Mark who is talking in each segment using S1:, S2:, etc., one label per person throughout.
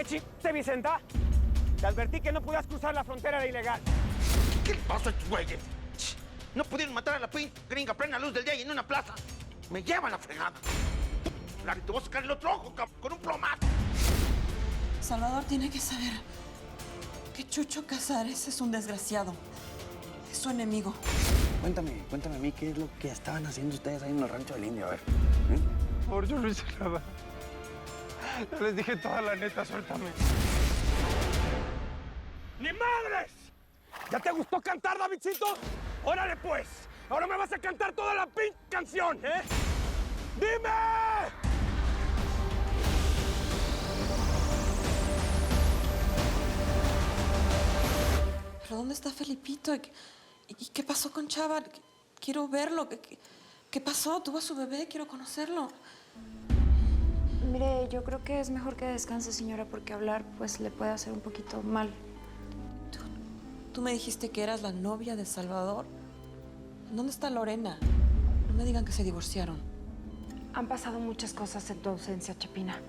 S1: chingaste, Vicenta? Te advertí que no podías cruzar la frontera, era ilegal.
S2: ¿Qué le pasa a estos güeyes? No pudieron matar a la gringa a plena luz del día y en una plaza. Me lleva la fregada. Larry, te voy a sacar el otro ojo, con un plomazo.
S3: Salvador tiene que saber que Chucho Casares es un desgraciado. Es su enemigo.
S4: Cuéntame a mí qué es lo que estaban haciendo ustedes ahí en el rancho del Indio, a ver.
S1: Por favor, yo no hice nada. Ya les dije toda la neta, suéltame. ¡Ni madres! ¿Ya te gustó cantar, Davidcito? ¡Órale, pues! Ahora me vas a cantar toda la canción, ¿eh? ¡Dime!
S3: ¿Pero dónde está Felipito? ¿Y qué pasó con Chava? Quiero verlo. ¿Qué pasó? Tuvo a su bebé, quiero conocerlo.
S5: Mire, yo creo que es mejor que descanse, señora, porque hablar, pues, le puede hacer un poquito mal.
S3: ¿Tú me dijiste que eras la novia de Salvador? ¿Dónde está Lorena? No me digan que se divorciaron.
S5: Han pasado muchas cosas en tu ausencia, Chapina.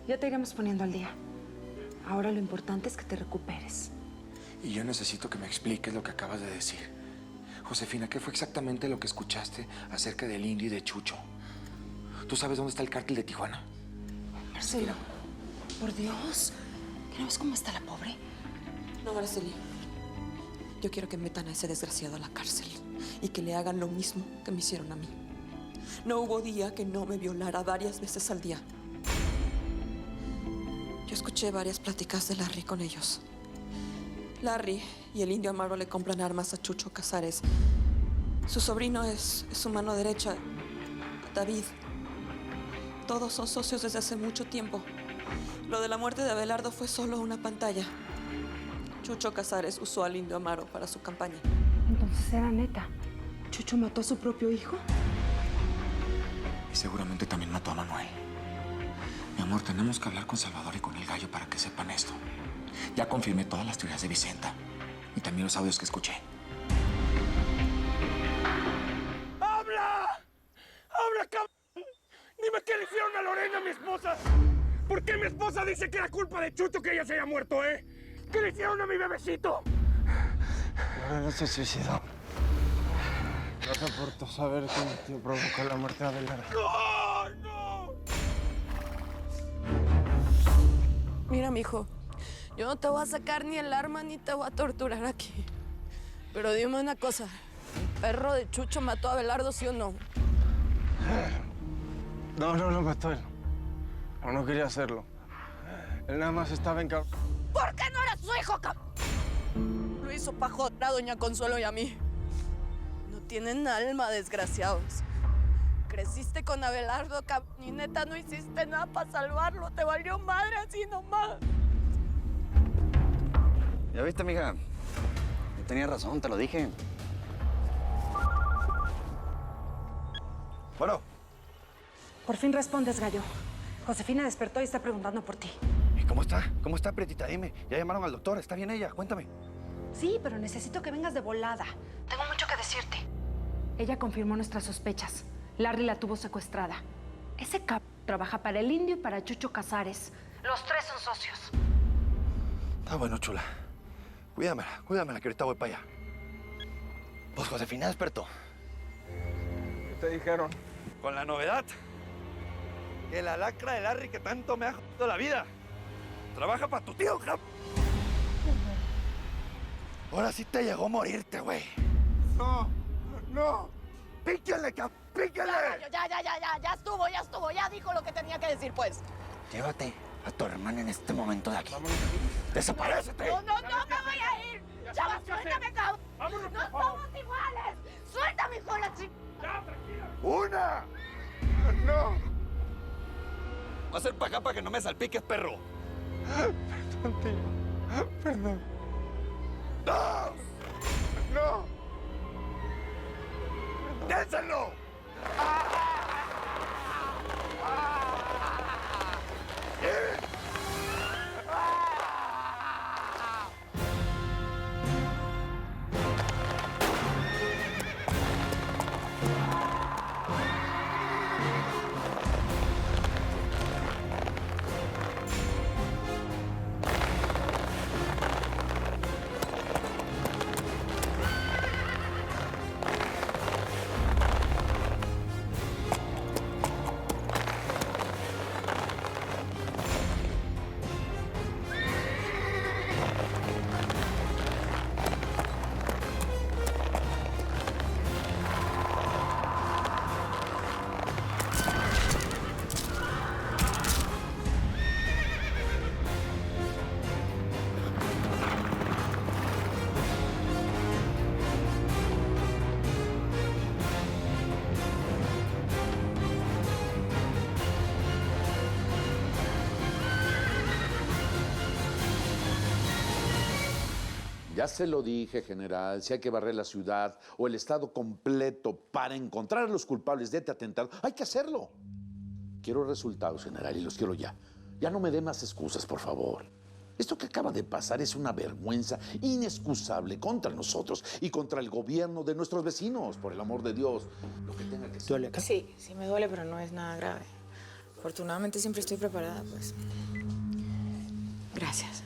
S5: Ya te iremos poniendo al día. Ahora lo importante es que te recuperes.
S6: Y yo necesito que me expliques lo que acabas de decir. Josefina, ¿qué fue exactamente lo que escuchaste acerca del Indio y de Chucho? ¿Tú sabes dónde está el cártel de Tijuana?
S3: Marcelo, por Dios. ¿No ves cómo está la pobre? No, Araceli. Yo quiero que metan a ese desgraciado a la cárcel y que le hagan lo mismo que me hicieron a mí. No hubo día que no me violara varias veces al día. Yo escuché varias pláticas de Larry con ellos. Larry y el Indio Amaro le compran armas a Chucho Casares. Su sobrino es su mano derecha, David. Todos son socios desde hace mucho tiempo. Lo de la muerte de Abelardo fue solo una pantalla. Chucho Casares usó al Indio Amaro para su campaña.
S5: Entonces era neta. ¿Chucho mató a su propio hijo?
S6: Y seguramente también mató a Manuel. Mi amor, tenemos que hablar con Salvador y con el gallo para que sepan esto. Ya confirmé todas las teorías de Vicenta y también los audios que escuché.
S1: ¡Habla! ¡Habla, cabrón! Dime qué le hicieron a Lorena, mi esposa. ¿Por qué mi esposa dice que era culpa de Chucho que ella se haya muerto, eh? ¿Qué le hicieron a mi bebecito?
S4: Lorena se suicidó. No soporto saber que provocó la muerte de Abelardo.
S1: ¡No, no!
S3: Mira, mijo, yo no te voy a sacar ni el arma ni te voy a torturar aquí. Pero dime una cosa, ¿el perro de Chucho mató a Abelardo, sí o no?
S4: No lo mató él. No quería hacerlo. Él nada más estaba encabronado.
S3: ¿Por qué no era su hijo, cabrón? Lo hizo pa' joder a doña Consuelo y a mí. No tienen alma, desgraciados. Creciste con Abelardo, cabrón, y neta no hiciste nada para salvarlo. Te valió madre así nomás.
S4: ¿Ya viste, mija? Yo tenía razón, te lo dije. Bueno.
S5: Por fin respondes, gallo. Josefina despertó y está preguntando por ti.
S4: ¿Y cómo está? ¿Cómo está, Prietita? Dime. Ya llamaron al doctor. ¿Está bien ella? Cuéntame.
S5: Sí, pero necesito que vengas de volada. Tengo mucho que decirte. Ella confirmó nuestras sospechas. Larry la tuvo secuestrada. Ese trabaja para el Indio y para Chucho Casares. Los tres son socios.
S4: Ah, bueno, chula. Cuídamela, que ahorita voy para allá. Pues Josefina despertó.
S1: ¿Qué te dijeron?
S4: Con la novedad que la lacra de Larry que tanto me ha jodido la vida trabaja para tu tío, cap. Ahora sí te llegó a morirte, güey.
S1: No.
S4: ¡Píquele, cap! ¡Píquele!
S3: Ya estuvo, ya dijo lo que tenía que decir, pues.
S4: Llévate a tu hermana en este momento de aquí. ¡Desaparécete!
S3: No me voy a ir. Chava, suéltame, cabrón.
S1: Vámonos,
S3: No
S1: por favor.
S3: somos iguales. Suéltame, hijo de la chica.
S1: Ya, tranquila.
S4: ¡Una!
S1: No.
S4: Va a ser para acá para que no me salpiques, perro.
S1: Perdón, tío. Perdón.
S4: ¡Dos!
S1: No.
S4: ¡Dénselo!
S7: Ya se lo dije, general, si hay que barrer la ciudad o el estado completo para encontrar a los culpables de este atentado, hay que hacerlo. Quiero resultados, general, y los quiero ya. Ya no me dé más excusas, por favor. Esto que acaba de pasar es una vergüenza inexcusable contra nosotros y contra el gobierno de nuestros vecinos, por el amor de Dios. Lo que tenga que ser.
S8: ¿Duele acá?
S9: Sí, sí me duele, pero no es nada grave. Afortunadamente siempre estoy preparada, pues. Gracias.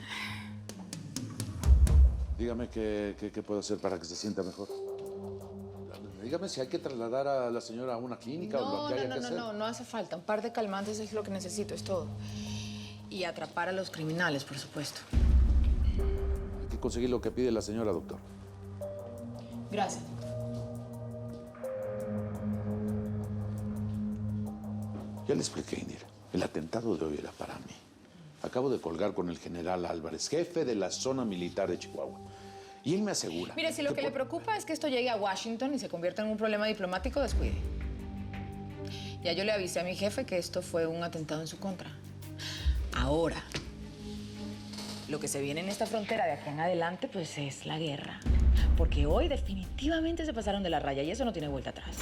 S7: Dígame qué puedo hacer para que se sienta mejor. Dígame si hay que trasladar a la señora a una clínica o lo que haya que hacer.
S9: No hace falta. Un par de calmantes es lo que necesito, es todo. Y atrapar a los criminales, por supuesto.
S7: Hay que conseguir lo que pide la señora, doctor.
S9: Gracias.
S7: Ya le expliqué, Indira. El atentado de hoy era para mí. Acabo de colgar con el general Álvarez, jefe de la zona militar de Chihuahua. Y él me asegura...
S9: Mire, si lo que le preocupa es que esto llegue a Washington y se convierta en un problema diplomático, descuide. Ya yo le avisé a mi jefe que esto fue un atentado en su contra. Ahora, lo que se viene en esta frontera de aquí en adelante, pues es la guerra. Porque hoy definitivamente se pasaron de la raya y eso no tiene vuelta atrás.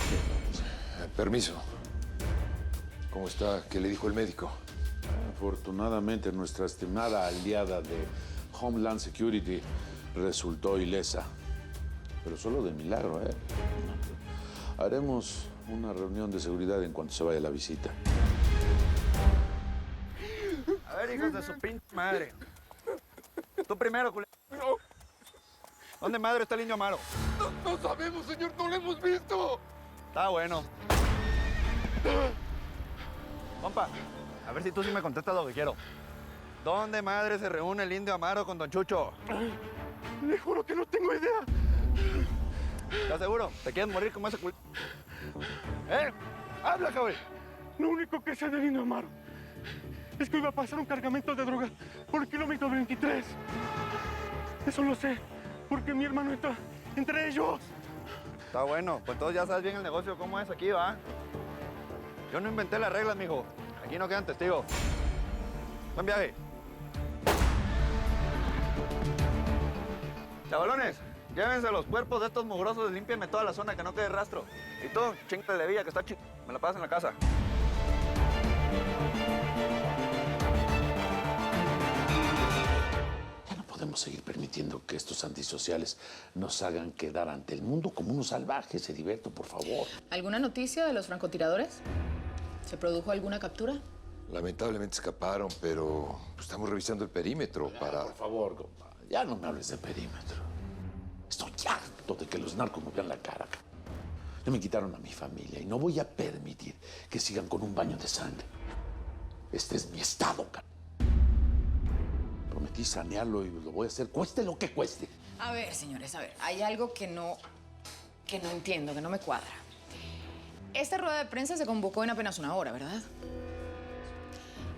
S10: Permiso. ¿Cómo está? ¿Qué le dijo el médico?
S7: Afortunadamente, nuestra estimada aliada de Homeland Security resultó ilesa. Pero solo de milagro, ¿eh? Haremos una reunión de seguridad en cuanto se vaya la visita.
S4: A ver, hijos de su pinche madre. Tú primero, culero. ¿Dónde madre está el indio Amaro?
S1: No sabemos, señor, no lo hemos visto.
S4: Está bueno. Compa, a ver si tú sí me contestas lo que quiero. ¿Dónde madre se reúne el indio Amaro con don Chucho?
S1: Le juro que no tengo idea.
S4: ¿Estás seguro? ¿Te quieres morir como ese cul... ¡Habla, cabrón!
S1: Lo único que sé del indio Amaro es que iba a pasar un cargamento de droga por el kilómetro 23. Eso lo sé, porque mi hermano está entre ellos.
S4: Está bueno, pues todos ya sabes bien el negocio cómo es aquí, ¿va? Yo no inventé las reglas, mijo. Aquí no quedan testigos. Buen viaje. Chavalones, llévense los cuerpos de estos mugrosos y límpienme toda la zona que no quede rastro. Y tú, chingale de villa que está me la pasas en la casa.
S7: Ya no podemos seguir permitiendo que estos antisociales nos hagan quedar ante el mundo como unos salvajes, Heriberto, por favor.
S9: ¿Alguna noticia de los francotiradores? ¿Se produjo alguna captura?
S10: Lamentablemente escaparon, pero estamos revisando el perímetro para...
S7: Por favor, compa, ya no me hables de perímetro. Estoy harto de que los narcos me vean la cara. Ya me quitaron a mi familia y no voy a permitir que sigan con un baño de sangre. Este es mi estado, cara. Prometí sanearlo y lo voy a hacer, cueste lo que cueste.
S9: A ver, señores, a ver, hay algo que no entiendo, que no me cuadra. Esta rueda de prensa se convocó en apenas una hora, ¿verdad?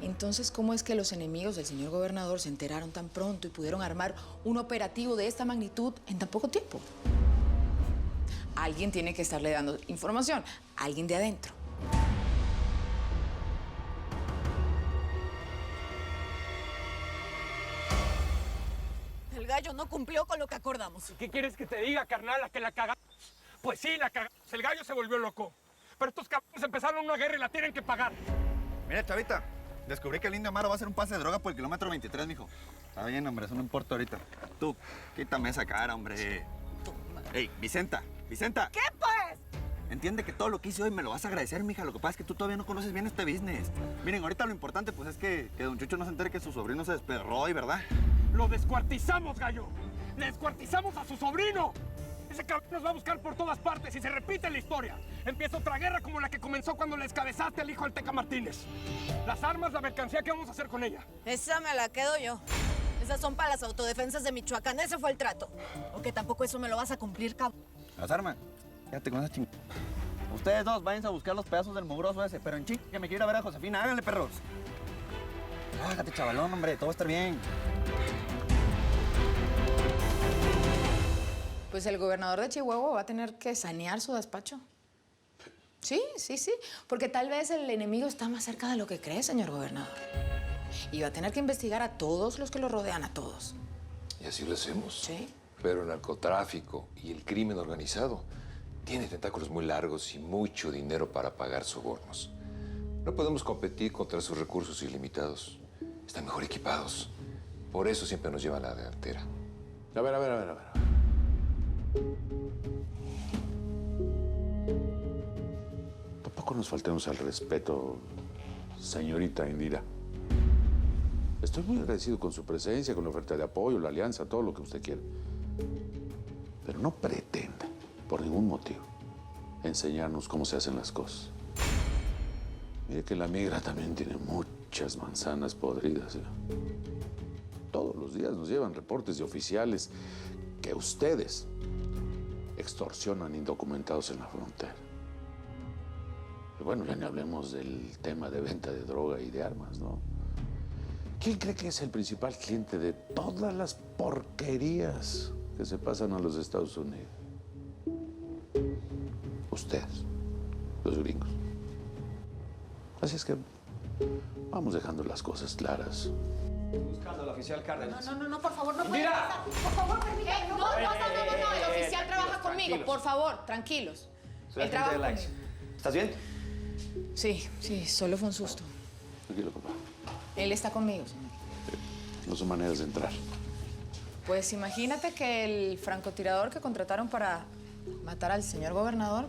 S9: Entonces, ¿cómo es que los enemigos del señor gobernador se enteraron tan pronto y pudieron armar un operativo de esta magnitud en tan poco tiempo? Alguien tiene que estarle dando información, alguien de adentro.
S11: El gallo no cumplió con lo que acordamos.
S1: ¿Qué quieres que te diga, carnal? Que la cagamos. Pues sí, la cagamos. El gallo se volvió loco. Pero estos cabrones empezaron una guerra y la tienen que pagar.
S4: Mira, chavita, descubrí que el indio Amaro va a hacer un pase de droga por el kilómetro 23, mijo. Está bien, hombre, eso no importa ahorita. Tú, quítame esa cara, hombre. Ey, Vicenta, Vicenta.
S11: ¿Qué pues?
S4: Entiende que todo lo que hice hoy me lo vas a agradecer, mija. Lo que pasa es que tú todavía no conoces bien este business. Miren, ahorita lo importante pues es que don Chucho no se entere que su sobrino se desperró hoy, ¿verdad?
S1: ¡Lo descuartizamos, gallo! ¡Le descuartizamos a su sobrino! Ese cabrón nos va a buscar por todas partes y se repite la historia. Empieza otra guerra como la que comenzó cuando le descabezaste al hijo del Teca Martínez. Las armas, la mercancía, ¿qué vamos a hacer con ella?
S11: Esa me la quedo yo. Esas son para las autodefensas de Michoacán. Ese fue el trato. Aunque tampoco eso me lo vas a cumplir, cabrón.
S4: Las armas, quédate con esa ching... Ustedes dos, váyanse a buscar los pedazos del mugroso ese, pero en ching, que me quiero ir a ver a Josefina. Háganle, perros. Hágate, chavalón, hombre, todo va a estar bien.
S9: Pues el gobernador de Chihuahua va a tener que sanear su despacho. Sí, porque tal vez el enemigo está más cerca de lo que cree, señor gobernador. Y va a tener que investigar a todos los que lo rodean, a todos.
S10: ¿Y así lo hacemos?
S9: Sí.
S10: Pero el narcotráfico y el crimen organizado tienen tentáculos muy largos y mucho dinero para pagar sobornos. No podemos competir contra sus recursos ilimitados. Están mejor equipados. Por eso siempre nos llevan a la delantera.
S7: A ver. Tampoco nos faltemos al respeto, señorita Indira. Estoy muy agradecido con su presencia, con la oferta de apoyo, la alianza, todo lo que usted quiera. Pero no pretenda, por ningún motivo, enseñarnos cómo se hacen las cosas. Mire que la migra también tiene muchas manzanas podridas. Todos los días nos llevan reportes de oficiales que ustedes extorsionan indocumentados en la frontera. Y bueno, ya ni hablemos del tema de venta de droga y de armas, ¿no? ¿Quién cree que es el principal cliente de todas las porquerías que se pasan a los Estados Unidos? Ustedes, los gringos. Así es que vamos dejando las cosas claras.
S8: Buscando al oficial Cárdenas.
S11: No, por favor, no puede
S8: ¡Mira!
S11: pasar. Por favor, permítame.
S9: No, el oficial trabaja conmigo. Por favor, tranquilos.
S8: Soy
S9: Él
S8: agente
S9: trabaja
S8: de la
S9: conmigo.
S8: ¿Estás bien?
S9: Sí, solo fue un susto.
S7: Tranquilo, papá.
S9: Él está conmigo, señor.
S7: No son maneras de entrar.
S9: Pues imagínate que el francotirador que contrataron para matar al señor gobernador,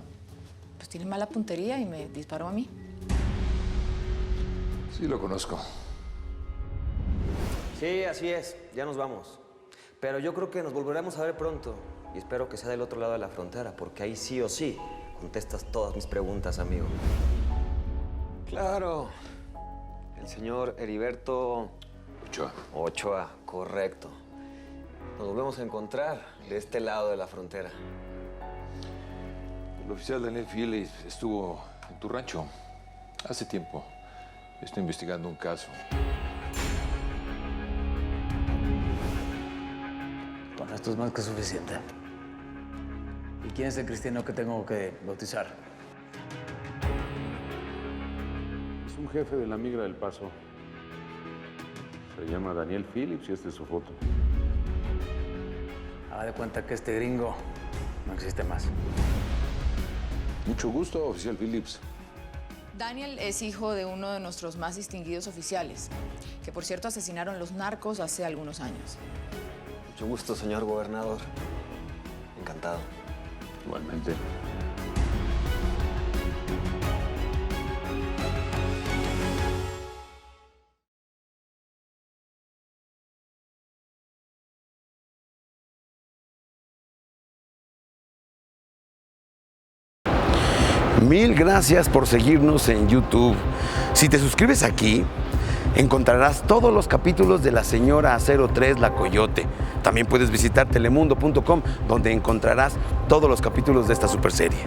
S9: pues tiene mala puntería y me disparó a mí.
S10: Sí, lo conozco.
S8: Sí, así es. Ya nos vamos. Pero yo creo que nos volveremos a ver pronto. Y espero que sea del otro lado de la frontera, porque ahí sí o sí contestas todas mis preguntas, amigo. Claro. El señor Heriberto... Ochoa, correcto. Nos volvemos a encontrar de este lado de la frontera.
S10: El oficial Daniel Phillips estuvo en tu rancho hace tiempo. Estoy investigando un caso.
S12: Con esto es más que suficiente. ¿Y quién es el cristiano que tengo que bautizar?
S7: Es un jefe de la migra del Paso. Se llama Daniel Phillips y esta es su foto.
S12: Haga de cuenta que este gringo no existe más.
S7: Mucho gusto, oficial Phillips.
S9: Daniel es hijo de uno de nuestros más distinguidos oficiales, que por cierto asesinaron los narcos hace algunos años.
S8: Mucho gusto, señor gobernador. Encantado.
S7: Igualmente.
S2: Mil gracias por seguirnos en YouTube. Si te suscribes aquí, encontrarás todos los capítulos de La Señora 03 La Coyote. También puedes visitar telemundo.com, donde encontrarás todos los capítulos de esta superserie.